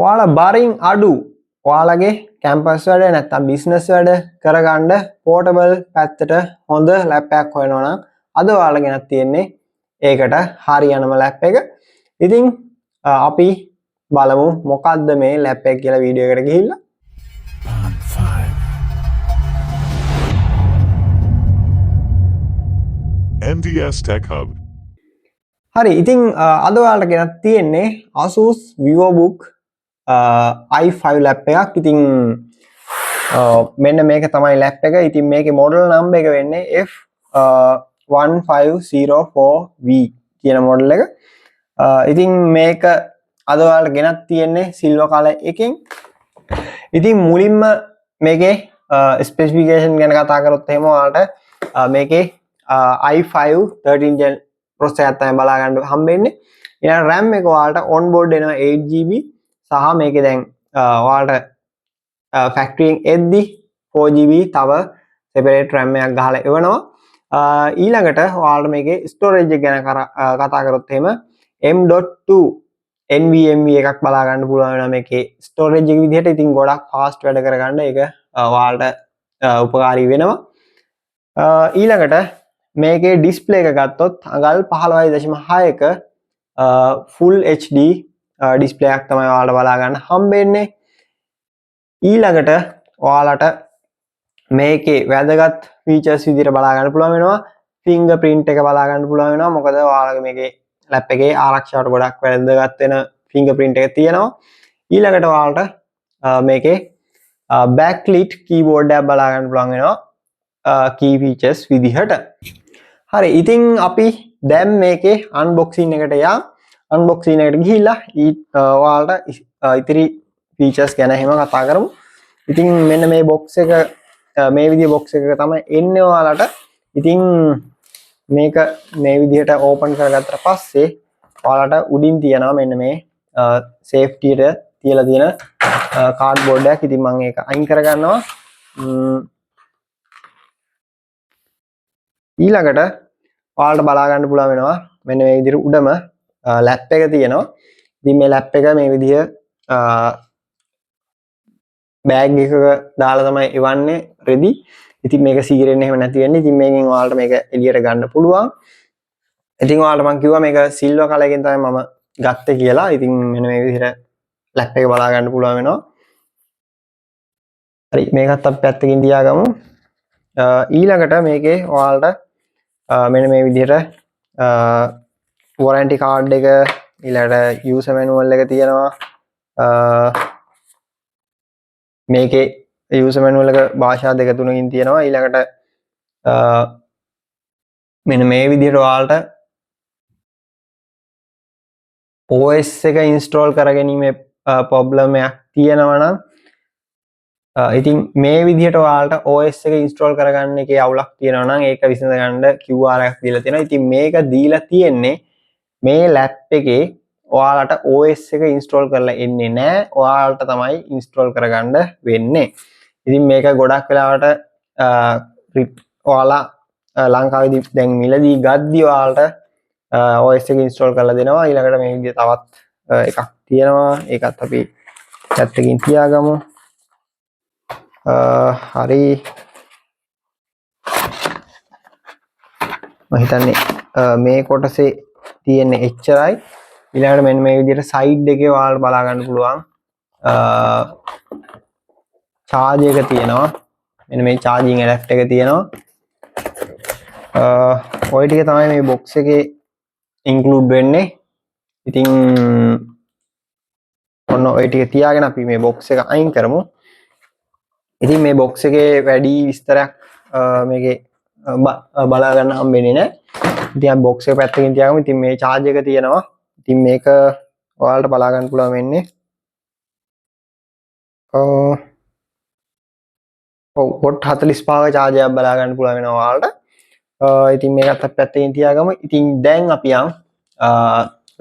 ඔයාලා බරින් අඩු ඔයාලගේ කැම්පස් වැඩ නැත්නම් බිස්නස් වැඩ කරගන්න පෝටබල් පැත්තට හොඳ ලැප් එකක් හොයනවා නම් අද ඔයාලා ගෙනත් තියෙන්නේ ඒකට හරියනම ලැප් එක. ඉතින් අපි බලමු මොකද්ද මේ ලැප් එක කියලා වීඩියෝ එකට ගිහිල්ලා. MDS Tech Hub. හරි ඉතින් අද ඔයාලට ගෙනත් තියෙන්නේ Asus VivoBook i5 ලැප් එකක්. ඉතින් මෙන්න මේක තමයි ලැප් එක. ඉතින් මේකේ මොඩල් නම්බර් එක වෙන්නේ F1504V කියන මොඩල් එක. ඉතින් මේක අද ඔයාලට ගෙනත් තියෙන්නේ සිල්වර් කලර් එකකින්. ඉතින් මුලින්ම මේකේ ස්පෙસિෆිකේෂන් ගැන කතා කරොත් එහෙම ඔයාලට මේකේ i5 13 gen processor එකක් තමයි බලා ගන්න හම්බෙන්නේ. ඊළඟ RAM එක ඔයාලට on board එනවා 8GB සහ මේකේ දැන් ඔයාලට factory එකෙන් එද්දි 4GB තව separate RAM එකක් ගහලා එවනවා. ඊළඟට ඔයාලට මේකේ storage එක ගැන කතා කරොත් එහෙම M.2 NVMe එකක් බලා ගන්න පුළුවන් වෙනවා මේකේ storage එක විදිහට. ඉතින් ගොඩක් fast වැඩ කරගන්න ඒක ඔයාලට උපකාරී වෙනවා. ඊළඟට මේකේ ඩිස්ප්ලේ එක ගත්තොත් අඟල් 15.6ක full HD ඩිස්ප්ලේ එකක් තමයි ඔයාලට බලා ගන්න හම්බෙන්නේ. ඊළඟට ඔයාලට මේකේ වැදගත් ෆීචර්ස් විදිහට බලා ගන්න පුළුවන් වෙනවා. ෆින්ගර්ප්‍රින්ට් එක බලා ගන්න පුළුවන් වෙනවා. මොකද ඔයාලගේ මේකේ ලැප් එකේ ආරක්ෂාවට ගොඩක් වැදගත් වෙන ෆින්ගර්ප්‍රින්ට් එක තියෙනවා. ඊළඟට ඔයාලට මේකේ backlit keyboard එකක් බලා ගන්න පුළුවන් වෙනවා. key features විදිහට. හරි ඉතින් අපි දැන් මේකේ unboxing එකට යමු. unboxing එකට ගිහිල්ලා ඔයාලට ඉතිරි features ගැන එහෙම කතා කරමු. ඉතින් මෙන්න මේ box එක මේ විදිහේ box එකක තමයි එන්නේ ඔයාලට. ඉතින් මේක මේ විදිහට open කරගත්තට පස්සේ ඔයාලට උඩින් තියනවා මෙන්න මේ safety එකට තියලා තියෙන cardboard එකක්. ඉතින් මම ඒක අයින් කරගන්නවා. ඊළඟට ඔයාලට බලා ගන්න පුළුවන් වෙනවා මෙන්න මේ විදිහට උඩම ලැප් එක තියෙනවා. ඉතින් මේ ලැප් එක මේ විදිහ බෑග් එකක දාලා තමයි එවන්නේ රෙදි. ඉතින් මේක සීරෙන්නේ එහෙම නැති වෙන්නේ. ඉතින් මේකෙන් ඔයාලට මේක එළියට ගන්න පුළුවන්. ඉතින් ඔයාලට මම කිව්වා මේක සිල්වර් කලර් එකෙන් තමයි මම ගත්තේ කියලා. ඉතින් මෙන්න මේ විදිහට ලැප් එක බලා ගන්න පුළුවන් වෙනවා. හරි මේකත් අපි පැත්තකින් තියාගමු. ඊළඟට මේකේ ඔයාලට මෙන්න මේ විදිහට warranty card එක ඊළඟට user manual එක තියෙනවා. මේකේ user manual එක භාෂා දෙක තුනකින් තියෙනවා. ඊළඟට මෙන්න මේ විදිහට ඔයාලට OS එක install කරගැනීමේ problem එකක් තියෙනවා නම් ඉතින් මේ විදිහට ඔයාලට OS එක install කරගන්න එකේ අවුලක් තියෙනවා නම් ඒක විසඳ ගන්න QR එකක් දීලා තියෙනවා. ඉතින් මේක දීලා තියෙන්නේ මේ ලැප් එකේ ඔයාලට OS එක install කරලා එන්නේ නැහැ. ඔයාලට තමයි install කරගන්න වෙන්නේ. ඉතින් මේක ගොඩක් වෙලාවට ඔයාලා ලංකාවේදී දැන් මිලදී ගද්දි ඔයාලට OS එක install කරලා දෙනවා. ඊළඟට මේ විදිහ තවත් එකක් තියෙනවා. ඒකත් අපි පැත්තකින් තියාගමු. හරි මම හිතන්නේ මේ කොටසේ තියෙන එච්චරයි. ඊළඟට මෙන්න මේ විදිහට සයිඩ් එකේ ඔයාලට බලා ගන්න පුළුවන් charge එක තියෙනවා. මෙන්න මේ charging adapter එක තියෙනවා. ඔය ටික තමයි මේ box එකේ include වෙන්නේ. ඉතින් ඔන්න ඔය ටික තියාගෙන අපි මේ box එක අයින් කරමු. ඉතින් මේ box එකේ වැඩි විස්තරයක් මේකේ බලා ගන්න හම්බෙන්නේ නැහැ. ඉතින් අපි box එක පැත්තකින් තියාගමු. ඉතින් මේ charge එක තියෙනවා. ඉතින් මේක ඔයාලට බලා ගන්න පුළුවන් වෙන්නේ watt 45ක charge එකක් බලා ගන්න පුළුවන් වෙනවා ඔයාලට. ඉතින් මේකත් අපි පැත්තකින් තියාගමු. ඉතින් දැන් අපි යන්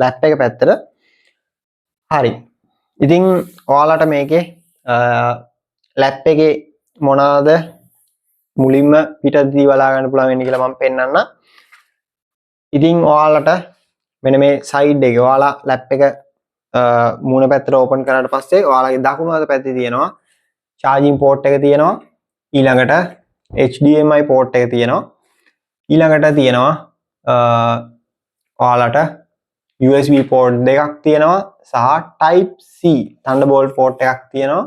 ලැප් එක පැත්තට. හරි. ඉතින් ඔයාලට මේකේ ලැප් එකේ මොනවාද මුලින්ම පිටදී බලා ගන්න පුළුවන් වෙන්නේ කියලා මම පෙන්නන්නම්. ඉතින් ඔයාලට මෙන්න මේ සයිඩ් එකේ ඔයාලා ලැප් එක මූණ පැත්තට ඕපන් කරාට පස්සේ ඔයාලගේ දකුණු අත පැත්තේ තියෙනවා charging port එක තියෙනවා. ඊළඟට HDMI port එක තියෙනවා. ඊළඟට තියෙනවා ඔයාලට USB port දෙකක් තියෙනවා සහ type C Thunderbolt port එකක් තියෙනවා.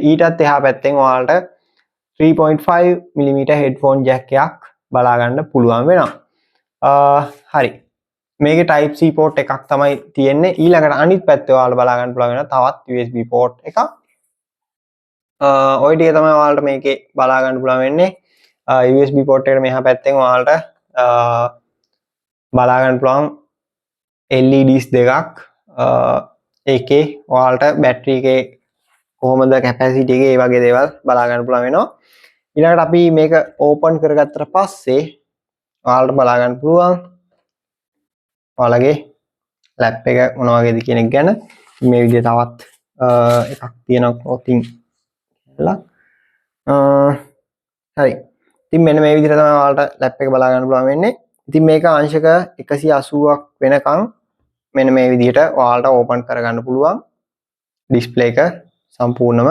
ඊටත් එහා පැත්තෙන් ඔයාලට 3.5 mm headphone jack එකක් බලා ගන්න පුළුවන් වෙනවා. හරි. මේකේ type C port එකක් තමයි තියෙන්නේ. ඊළඟට අනිත් පැත්තේ ඔයාලට බලා ගන්න පුළුවන් වෙන තවත් USB port එකක්. ඔය ටික තමයි ඔයාලට මේකේ බලා ගන්න පුළුවන් වෙන්නේ. USB port එකට මෙහා පැත්තෙන් ඔයාලට බලා ගන්න පුළුවන් LEDs දෙකක්. ඒකේ ඔයාලට බැටරි එකේ කොහොමද කැපැසිටි එක ඒ වගේ දේවල් බලා ගන්න පුළුවන් වෙනවා. ඊළඟට අපි මේක ඕපන් කරගත්තට පස්සේ ඔයාලට බලා ගන්න පුළුවන් ඔයාලගේ ලැප් එක මොන වගේද කියන එක ගැන. මේ විදිහට තවත් එකක් තියෙනවා clothing කියලා. හරි. ඉතින් මෙන්න මේ විදිහට තමයි ඔයාලට ලැප් එක බලා ගන්න පුළුවන් වෙන්නේ. ඉතින් මේක අංශක 180ක් වෙනකන් මෙන්න මේ විදිහට ඔයාලට ඕපන් කරගන්න පුළුවන්. ඩිස්ප්ලේ එක සම්පූර්ණම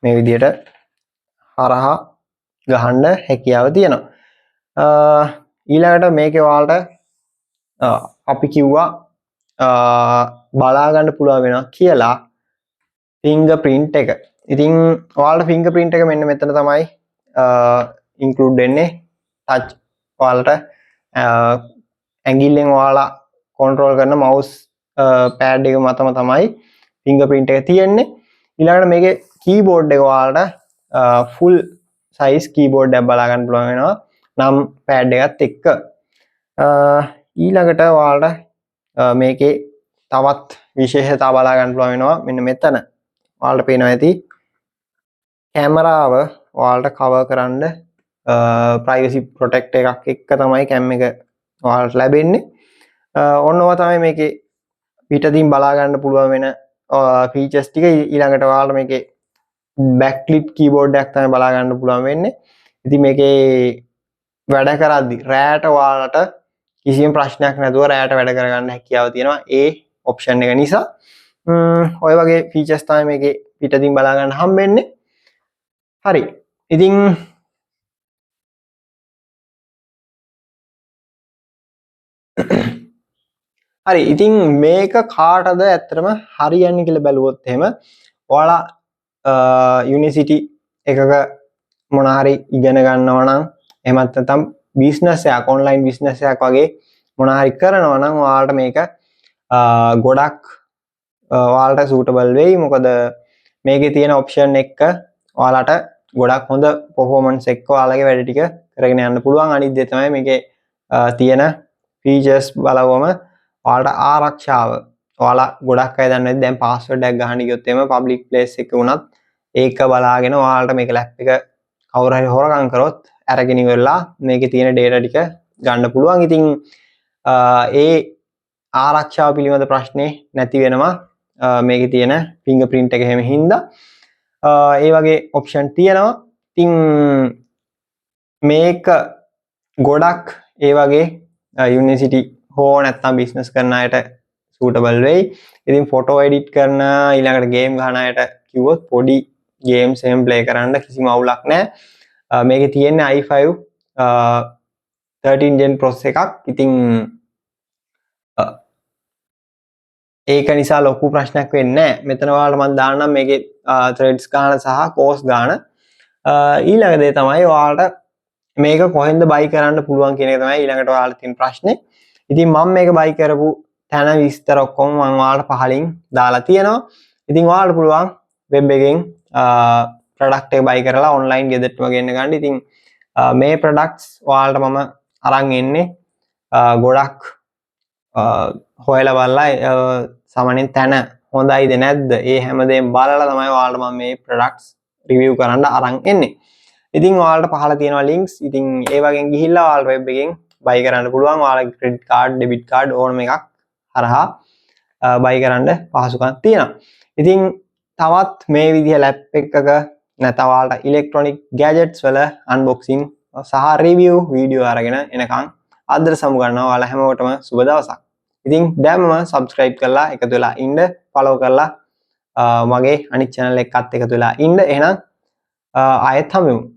මේ විදිහට හරහා ගහන්න හැකියාව තියෙනවා. ඊළඟට මේකේ ඔයාලට අපි කිව්වා බලා ගන්න පුළුවන් වෙනවා කියලා fingerprint එක. ඉතින් ඔයාලට fingerprint එක මෙන්න මෙතන තමයි include වෙන්නේ. touch ඔයාලට ඇඟිල්ලෙන් ඔයාලා control කරන mouse pad එක මතම තමයි fingerprint එක තියෙන්නේ. ඊළඟට මේකේ keyboard එක ඔයාලට full size keyboard එකක් බලා ගන්න පුළුවන් වෙනවා නම් pad එකත් එක්ක. ඊළඟට ඔයාලට මේකේ තවත් විශේෂතා බලා ගන්න පුළුවන් වෙනවා මෙන්න මෙතන. ඔයාලට පේනවා ඇති කැමරාව ඔයාලට cover කරන්න privacy protect එකක් එක්ක තමයි cam එක ඔයාලට ලැබෙන්නේ. ඔන්නව තමයි මේකේ පිටතින් බලා ගන්න පුළුවන් වෙන features ටික. ඊළඟට ඔයාලට මේකේ backlit keyboard එකක් තමයි බලා ගන්න පුළුවන් වෙන්නේ. ඉතින් මේකේ වැඩ කරද්දි රෑට ඔයාලට කිසිම ප්‍රශ්නයක් නැතුව රෑට වැඩ කරගන්න හැකියාව තියෙනවා ඒ option එක නිසා. ඔය වගේ features තමයි මේකේ පිටතින් බලා ගන්න හම්බෙන්නේ. හරි. ඉතින් හරි. ඉතින් මේක කාටද ඇත්තටම හරියන්නේ කියලා බැලුවොත් එහෙම ඔයාලා යුනිවර්සිටි එකක මොන හරි ඉගෙන ගන්නවා නම් එහෙමත් නැත්නම් බිස්නස් එකක් ඔන්ලයින් බිස්නස් එකක් වගේ මොන හරි කරනවා නම් ඔයාලට මේක ගොඩක් ඔයාලට සූටබල් වෙයි. මොකද මේකේ තියෙන ඔප්ෂන් එක ඔයාලට ගොඩක් හොඳ පර්ෆෝමන්ස් එක්ක ඔයාලගේ වැඩ ටික කරගෙන යන්න පුළුවන්. අනිත් දේ තමයි මේකේ තියෙන ෆීචර්ස් බලවම ඔයාලට ආරක්ෂාව. ඔයාලා ගොඩක් අය දන්නේ නැති දැන් පාස්වර්ඩ් එකක් ගහන්න ගියොත් එimhe පබ්ලික් ප්ලේස් එකක වුණත් ඒක බලාගෙන ඔයාලට මේක ලැප් එක කවුරු හරි හොරගම් කරොත් අරගෙන ඉවරලා මේකේ තියෙන data ටික ගන්න පුළුවන්. ඉතින් ඒ ආරක්ෂාව පිළිබඳ ප්‍රශ්නේ නැති වෙනවා මේකේ තියෙන fingerprint එක හැම හින්දා. ඒ වගේ option තියෙනවා. ඉතින් මේක ගොඩක් ඒ වගේ යුනිවර්සිටි හෝ නැත්නම් බිස්නස් කරන අයට සූටබල් වෙයි. ඉතින් ෆොටෝ එඩිට් කරන ඊළඟට ගේම් ගහන අයට කිව්වොත් පොඩි ගේම්ස් එහෙම ප්ලේ කරන්න කිසිම අවුලක් නැහැ. මේකේ තියෙන්නේ i5 13 gen process එකක්. ඉතින් ඒක නිසා ලොකු ප්‍රශ්නයක් වෙන්නේ නැහැ. මෙතන ඔයාලට මම දාන්නම් මේකේ threads ගාන සහ course ගාන. ඊළඟ දේ තමයි ඔයාලට මේක කොහෙන්ද buy කරන්න පුළුවන් කියන එක තමයි ඊළඟට ඔයාලට තියෙන ප්‍රශ්නේ. ඉතින් මම මේක buy කරපු තැන විස්තර ඔක්කොම මම ඔයාලට පහලින් දාලා තියෙනවා. ඉතින් ඔයාලට පුළුවන් web එකෙන් product එක buy කරලා online ගෙදරටම ගෙන්න ගන්න. ඉතින් මේ products ඔයාලට මම අරන් එන්නේ ගොඩක් හොයලා බලලා සාමාන්‍යයෙන් තැන හොඳයිද නැද්ද ඒ හැමදේම බලලා තමයි ඔයාලට මම මේ products review කරන්න අරන් එන්නේ. ඉතින් ඔයාලට පහල තියෙනවා links. ඉතින් ඒ වගේන් ගිහිල්ලා ඔයාලා web එකෙන් buy කරන්න පුළුවන්. ඔයාලගේ credit card debit card ඕනම එකක් හරහා buy කරන්න පහසුකම් තියෙනවා. ඉතින් තවත් මේ විදිහ lap එකක නැත්නම් ඔයාලට electronic gadgets වල unboxing සහ review video අරගෙන එනකන් අදට සමු ගන්නවා. ඔයාලා හැමෝටම සුබ දවසක්. ඉතින් දැම්ම subscribe කරලා එකතු වෙලා ඉන්න, follow කරලා මගේ අනිත් channel එකත් එකතු වෙලා ඉන්න. එහෙනම් ආයෙත් හමුවෙමු.